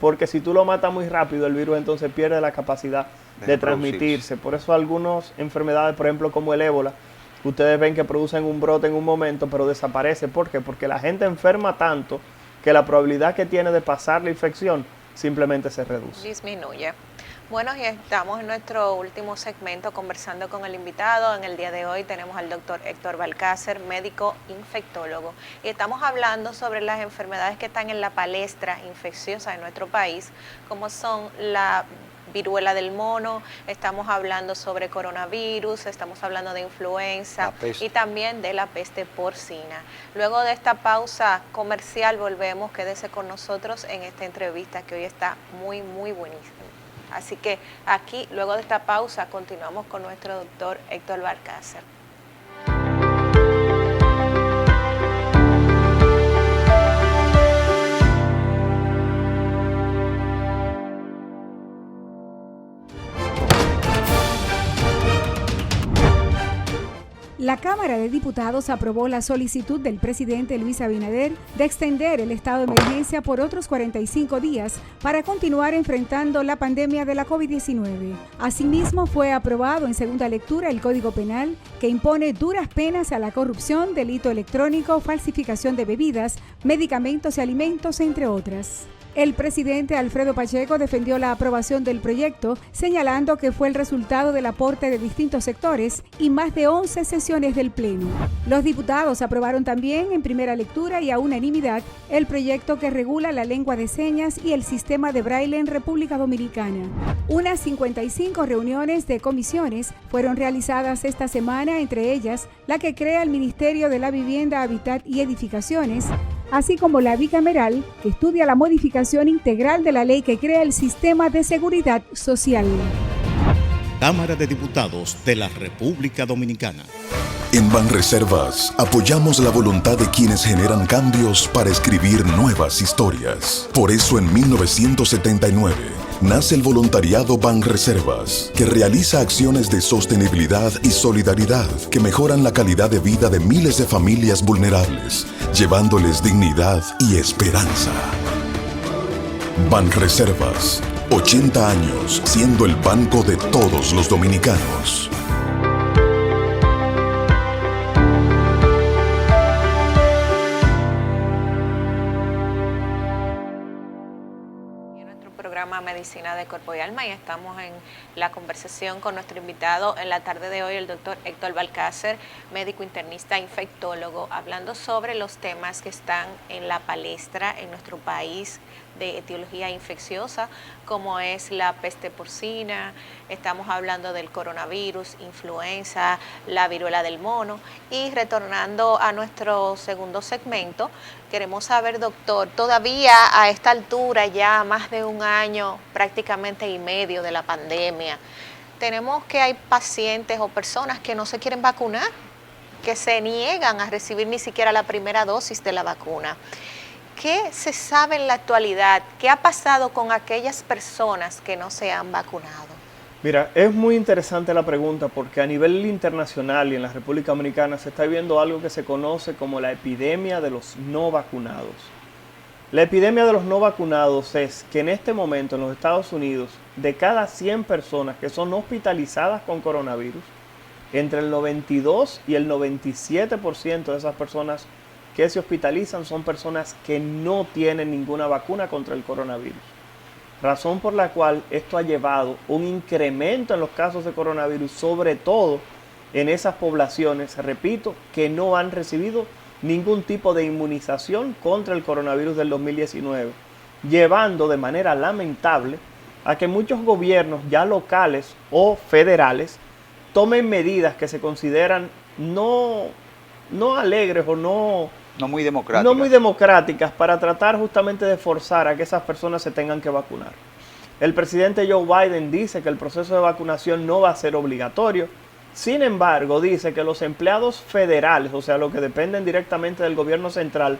porque si tú lo matas muy rápido, el virus entonces pierde la capacidad de transmitirse. Por eso algunas enfermedades, por ejemplo como el ébola, ustedes ven que producen un brote en un momento, pero desaparece. ¿Por qué? Porque la gente enferma tanto que la probabilidad que tiene de pasar la infección simplemente se reduce. Disminuye. Bueno, y estamos en nuestro último segmento conversando con el invitado. En el día de hoy tenemos al doctor Héctor Balcácer, médico infectólogo. Y estamos hablando sobre las enfermedades que están en la palestra infecciosa de nuestro país, como son la viruela del mono, estamos hablando sobre coronavirus, estamos hablando de influenza y también de la peste porcina. Luego de esta pausa comercial volvemos, quédese con nosotros en esta entrevista que hoy está muy, muy buenísima. Así que aquí, luego de esta pausa, continuamos con nuestro doctor Héctor Balcácer. La Cámara de Diputados aprobó la solicitud del presidente Luis Abinader de extender el estado de emergencia por otros 45 días para continuar enfrentando la pandemia de la COVID-19. Asimismo, fue aprobado en segunda lectura el Código Penal, que impone duras penas a la corrupción, delito electrónico, falsificación de bebidas, medicamentos y alimentos, entre otras. El presidente Alfredo Pacheco defendió la aprobación del proyecto, señalando que fue el resultado del aporte de distintos sectores y más de 11 sesiones del Pleno. Los diputados aprobaron también en primera lectura y a unanimidad el proyecto que regula la lengua de señas y el sistema de braille en República Dominicana. Unas 55 reuniones de comisiones fueron realizadas esta semana, entre ellas la que crea el Ministerio de la Vivienda, Hábitat y Edificaciones, así como la bicameral, que estudia la modificación integral de la ley que crea el sistema de seguridad social. Cámara de Diputados de la República Dominicana. En Banreservas apoyamos la voluntad de quienes generan cambios para escribir nuevas historias. Por eso en 1979 nace el voluntariado Banreservas, que realiza acciones de sostenibilidad y solidaridad que mejoran la calidad de vida de miles de familias vulnerables, llevándoles dignidad y esperanza. Banreservas, 80 años siendo el banco de todos los dominicanos. Medicina de Cuerpo y Alma, y estamos en la conversación con nuestro invitado en la tarde de hoy, el doctor Héctor Balcácer, médico internista, infectólogo, hablando sobre los temas que están en la palestra en nuestro país de etiología infecciosa, como es la peste porcina, estamos hablando del coronavirus, influenza, la viruela del mono, y retornando a nuestro segundo segmento, queremos saber, doctor, todavía a esta altura, ya más de un año prácticamente y medio de la pandemia, tenemos que hay pacientes o personas que no se quieren vacunar, que se niegan a recibir ni siquiera la primera dosis de la vacuna. ¿Qué se sabe en la actualidad? ¿Qué ha pasado con aquellas personas que no se han vacunado? Mira, es muy interesante la pregunta porque a nivel internacional y en la República Dominicana se está viendo algo que se conoce como la epidemia de los no vacunados. La epidemia de los no vacunados es que en este momento en los Estados Unidos, de cada 100 personas que son hospitalizadas con coronavirus, entre el 92 y el 97% de esas personas que se hospitalizan son personas que no tienen ninguna vacuna contra el coronavirus. Razón por la cual esto ha llevado un incremento en los casos de coronavirus, sobre todo en esas poblaciones, repito, que no han recibido ningún tipo de inmunización contra el coronavirus del 2019, llevando de manera lamentable a que muchos gobiernos ya locales o federales tomen medidas que se consideran no alegres o no muy democráticas para tratar justamente de forzar a que esas personas se tengan que vacunar. El presidente Joe Biden dice que el proceso de vacunación no va a ser obligatorio. Sin embargo, dice que los empleados federales, o sea, los que dependen directamente del gobierno central,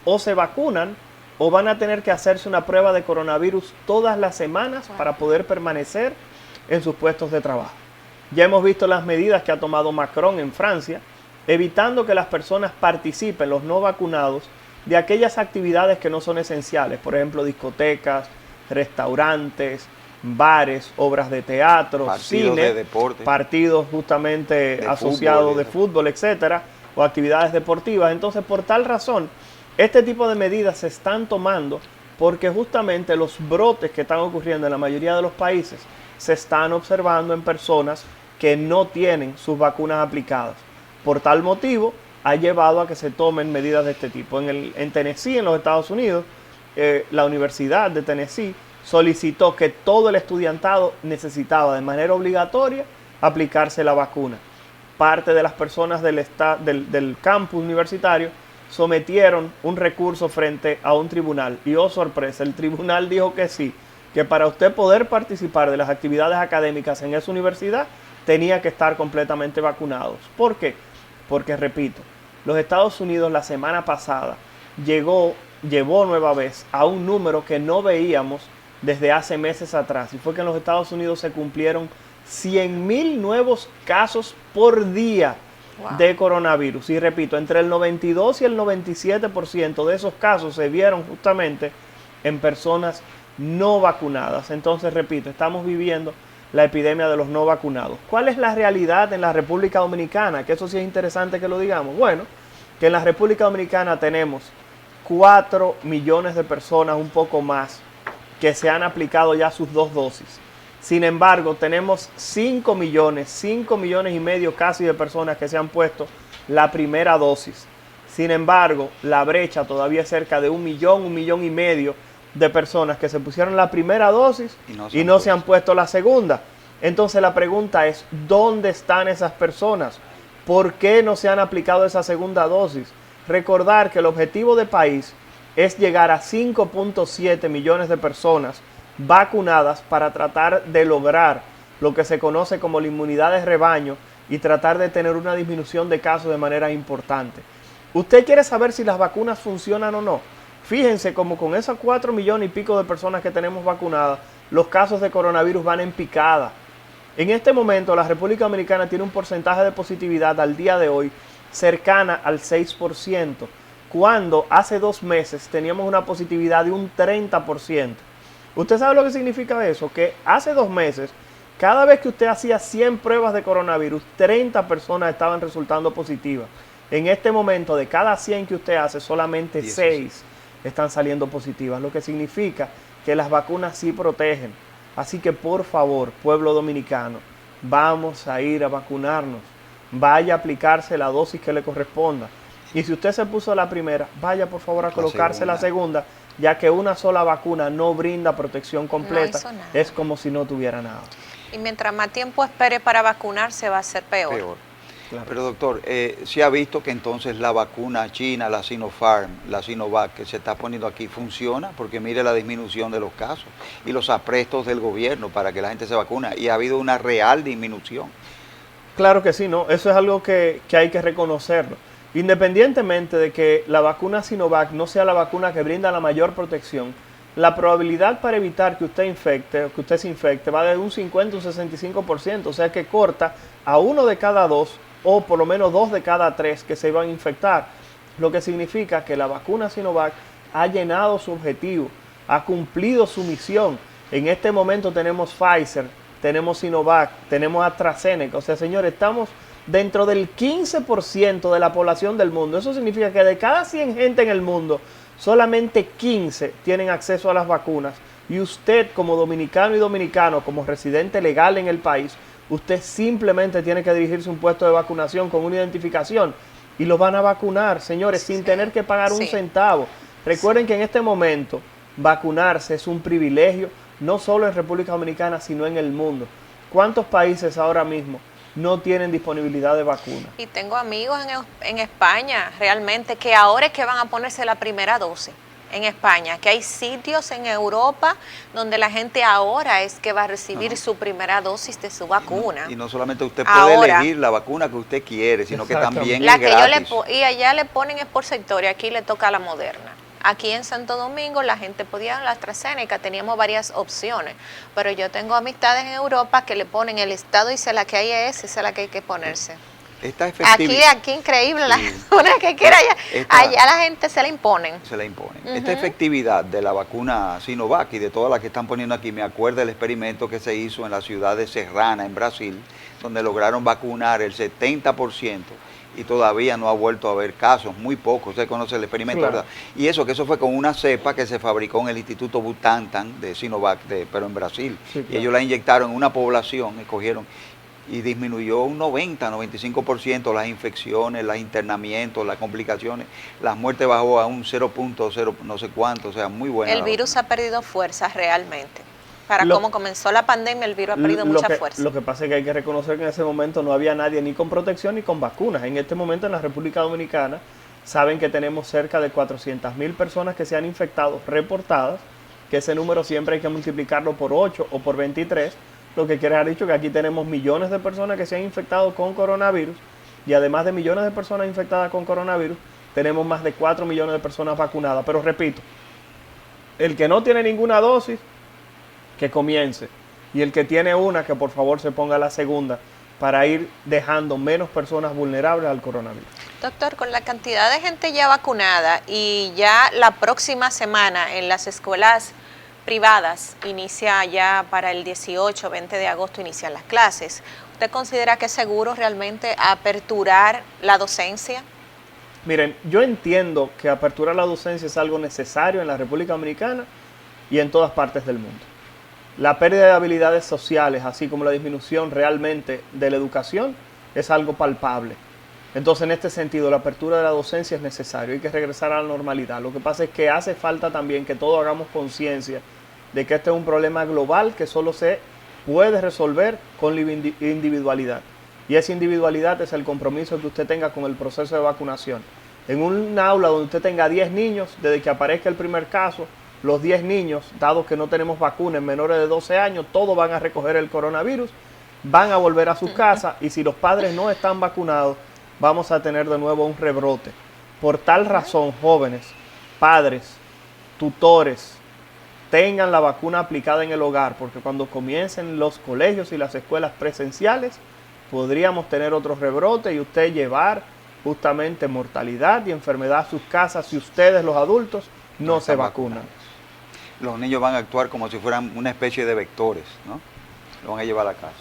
o se vacunan o van a tener que hacerse una prueba de coronavirus todas las semanas para poder permanecer en sus puestos de trabajo. Ya hemos visto las medidas que ha tomado Macron en Francia, evitando que las personas participen, los no vacunados, de aquellas actividades que no son esenciales, por ejemplo, discotecas, restaurantes, bares, obras de teatro, partidos cine, de deporte, partidos justamente asociados de fútbol, etcétera, o actividades deportivas. Entonces, por tal razón, este tipo de medidas se están tomando porque justamente los brotes que están ocurriendo en la mayoría de los países se están observando en personas que no tienen sus vacunas aplicadas. Por tal motivo, ha llevado a que se tomen medidas de este tipo. En Tennessee, en los Estados Unidos, la Universidad de Tennessee solicitó que todo el estudiantado necesitaba de manera obligatoria aplicarse la vacuna. Parte de las personas del campus universitario sometieron un recurso frente a un tribunal. Y oh sorpresa, el tribunal dijo que sí, que para usted poder participar de las actividades académicas en esa universidad, tenía que estar completamente vacunados. ¿Por qué? Porque, repito, los Estados Unidos la semana pasada llevó nueva vez a un número que no veíamos desde hace meses atrás. Y fue que en los Estados Unidos se cumplieron 100,000 nuevos casos por día de coronavirus. Y repito, entre el 92 y el 97% de esos casos se vieron justamente en personas no vacunadas. Entonces, repito, estamos viviendo la epidemia de los no vacunados. ¿Cuál es la realidad en la República Dominicana? Que eso sí es interesante que lo digamos. Bueno, que en la República Dominicana tenemos 4 millones de personas, un poco más, que se han aplicado ya sus 2 dosis. Sin embargo, tenemos 5 millones y medio casi de personas que se han puesto la primera dosis. Sin embargo, la brecha todavía es cerca de 1 millón y medio de personas que se pusieron la primera dosis y no se han puesto la segunda. Entonces la pregunta es, ¿dónde están esas personas? ¿Por qué no se han aplicado esa segunda dosis? Recordar que el objetivo de país es llegar a 5.7 millones de personas vacunadas para tratar de lograr lo que se conoce como la inmunidad de rebaño y tratar de tener una disminución de casos de manera importante. ¿Usted quiere saber si las vacunas funcionan o no? Fíjense como con esas 4 millones y pico de personas que tenemos vacunadas, los casos de coronavirus van en picada. En este momento la República Dominicana tiene un porcentaje de positividad al día de hoy cercana al 6%, cuando hace 2 meses teníamos una positividad de un 30%. ¿Usted sabe lo que significa eso? Que hace 2 meses, cada vez que usted hacía 100 pruebas de coronavirus, 30 personas estaban resultando positivas. En este momento, de cada 100 que usted hace, solamente 6 están saliendo positivas, lo que significa que las vacunas sí protegen. Así que por favor, pueblo dominicano, vamos a ir a vacunarnos. Vaya a aplicarse la dosis que le corresponda. Y si usted se puso la primera, vaya por favor a colocarse la segunda, ya que una sola vacuna no brinda protección completa. No es como si no tuviera nada. Y mientras más tiempo espere para vacunarse, va a ser peor. Claro. Pero doctor, ¿se ha visto que entonces la vacuna china, la Sinopharm, la Sinovac que se está poniendo aquí funciona? Porque mire la disminución de los casos y los aprestos del gobierno para que la gente se vacune, y ha habido una real disminución. Claro que sí, ¿no? Eso es algo que hay que reconocerlo. Independientemente de que la vacuna Sinovac no sea la vacuna que brinda la mayor protección, la probabilidad para evitar que usted se infecte va de un 50 a un 65%, o sea que corta a 1 de cada 2 o por lo menos 2 de cada 3 que se iban a infectar, lo que significa que la vacuna Sinovac ha llenado su objetivo, ha cumplido su misión. En este momento tenemos Pfizer, tenemos Sinovac, tenemos AstraZeneca, o sea, señores, estamos dentro del 15% de la población del mundo. Eso significa que de cada 100 gente en el mundo, solamente 15 tienen acceso a las vacunas, y usted como dominicano y dominicano, como residente legal en el país, usted simplemente tiene que dirigirse a un puesto de vacunación con una identificación y lo van a vacunar, señores, sin tener que pagar un centavo. Recuerden que en este momento vacunarse es un privilegio, no solo en República Dominicana, sino en el mundo. ¿Cuántos países ahora mismo no tienen disponibilidad de vacunas? Y tengo amigos en España realmente que ahora es que van a ponerse la primera dosis. En España, que hay sitios en Europa donde la gente ahora es que va a recibir su primera dosis de su vacuna. Y no solamente usted puede elegir la vacuna que usted quiere, sino que también la es que gratis. y allá le ponen es por sector, y aquí le toca la Moderna. Aquí en Santo Domingo la gente podía la AstraZeneca, teníamos varias opciones, pero yo tengo amistades en Europa que le ponen el estado y dice la que hay esa es la que hay que ponerse. Aquí increíble, la vacuna que quiera allá la gente se la imponen. Se la imponen. Esta efectividad de la vacuna Sinovac y de todas las que están poniendo aquí, me acuerdo del experimento que se hizo en la ciudad de Serrana, en Brasil, donde lograron vacunar el 70% y todavía no ha vuelto a haber casos, muy pocos. Usted conoce el experimento, claro, ¿verdad? Y eso fue con una cepa que se fabricó en el Instituto Butantan de Sinovac, pero en Brasil. Sí, claro. Y ellos la inyectaron en una población, escogieron, y disminuyó un 90-95% las infecciones, los internamientos, las complicaciones. Las muertes bajó a un 0.0 no sé cuánto, o sea, muy buena. El virus ha perdido fuerza realmente. Para cómo comenzó la pandemia, el virus ha perdido mucha fuerza. Lo que pasa es que hay que reconocer que en ese momento no había nadie ni con protección ni con vacunas. En este momento en la República Dominicana saben que tenemos cerca de 400,000 personas que se han infectado reportadas, que ese número siempre hay que multiplicarlo por 8 o por 23, lo que quiere haber dicho que aquí tenemos millones de personas que se han infectado con coronavirus, y además de millones de personas infectadas con coronavirus, tenemos más de 4 millones de personas vacunadas. Pero repito, el que no tiene ninguna dosis, que comience, y el que tiene una, que por favor se ponga la segunda, para ir dejando menos personas vulnerables al coronavirus. Doctor, con la cantidad de gente ya vacunada y ya la próxima semana en las escuelas privadas inicia ya para el 18, 20 de agosto inician las clases, ¿usted considera que es seguro realmente aperturar la docencia? Miren, yo entiendo que aperturar la docencia es algo necesario en la República Dominicana y en todas partes del mundo. La pérdida de habilidades sociales, así como la disminución realmente de la educación, es algo palpable. Entonces, en este sentido, la apertura de la docencia es necesario, hay que regresar a la normalidad. Lo que pasa es que hace falta también que todos hagamos conciencia de que este es un problema global que solo se puede resolver con la individualidad. Y esa individualidad es el compromiso que usted tenga con el proceso de vacunación. En un aula donde usted tenga 10 niños, desde que aparezca el primer caso, los 10 niños, dado que no tenemos vacunas en menores de 12 años, todos van a recoger el coronavirus, van a volver a sus casas y si los padres no están vacunados, vamos a tener de nuevo un rebrote. Por tal razón, jóvenes, padres, tutores, tengan la vacuna aplicada en el hogar, porque cuando comiencen los colegios y las escuelas presenciales, podríamos tener otro rebrote y usted llevar justamente mortalidad y enfermedad a sus casas si ustedes, los adultos, no se vacunan. Los niños van a actuar como si fueran una especie de vectores, ¿no? Lo van a llevar a la casa.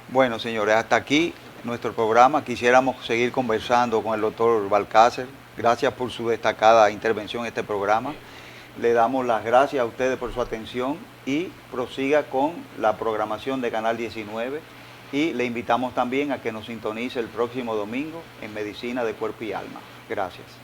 Bueno, señores, hasta aquí nuestro programa. Quisiéramos seguir conversando con el doctor Balcácer. Gracias por su destacada intervención en este programa. Le damos las gracias a ustedes por su atención y prosiga con la programación de Canal 19 y le invitamos también a que nos sintonice el próximo domingo en Medicina de Cuerpo y Alma. Gracias.